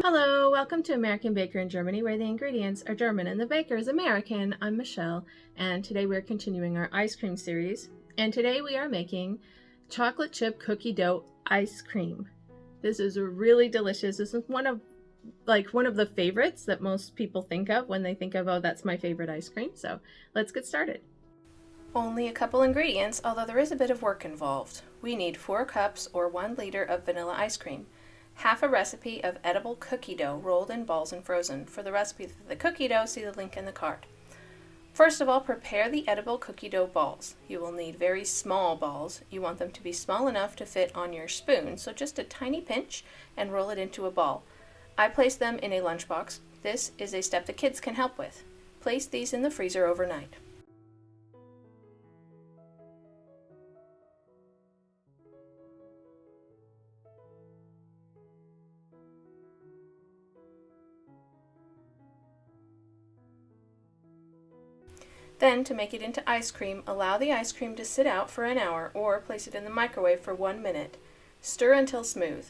Hello, welcome to American Baker in Germany, where the ingredients are German and the baker is American. I'm Michelle, and today we're continuing our ice cream series. And today we are making chocolate chip cookie dough ice cream. This is really delicious. This is one of the favorites that most people think of when they think of, oh, that's my favorite ice cream. So let's get started. Only a couple ingredients, although there is a bit of work involved. We need 4 cups or 1 liter of vanilla ice cream. Half a recipe of edible cookie dough rolled in balls and frozen. For the recipe for the cookie dough, see the link in the card. First of all, prepare the edible cookie dough balls. You will need very small balls. You want them to be small enough to fit on your spoon, so just a tiny pinch and roll it into a ball. I place them in a lunchbox. This is a step the kids can help with. Place these in the freezer overnight. Then, to make it into ice cream, allow the ice cream to sit out for an hour or place it in the microwave for 1 minute. Stir until smooth.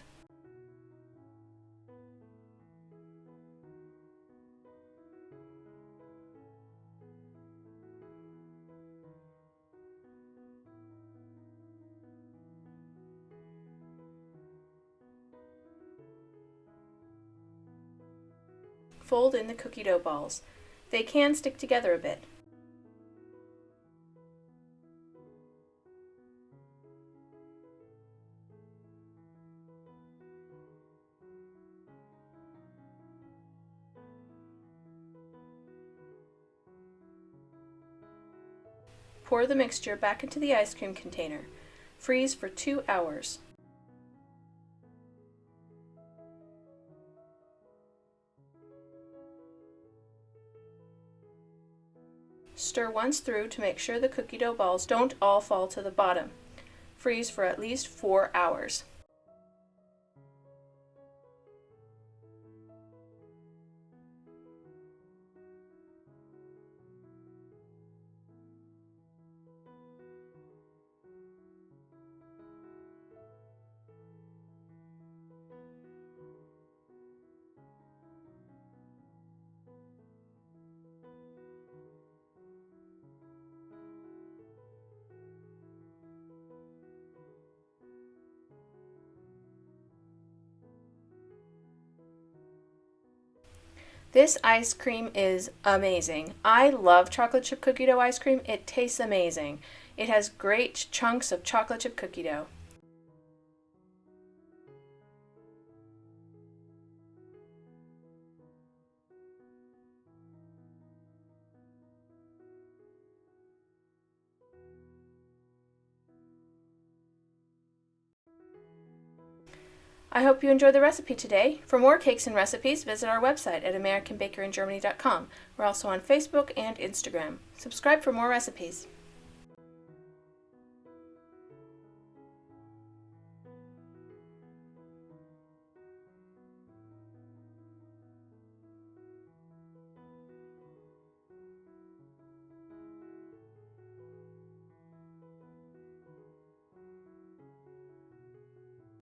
Fold in the cookie dough balls. They can stick together a bit. Pour the mixture back into the ice cream container. Freeze for 2 hours. Stir once through to make sure the cookie dough balls don't all fall to the bottom. Freeze for at least 4 hours. This ice cream is amazing. I love chocolate chip cookie dough ice cream. It tastes amazing. It has great chunks of chocolate chip cookie dough. I hope you enjoyed the recipe today. For more cakes and recipes, visit our website at americanbakeringermany.com. We're also on Facebook and Instagram. Subscribe for more recipes.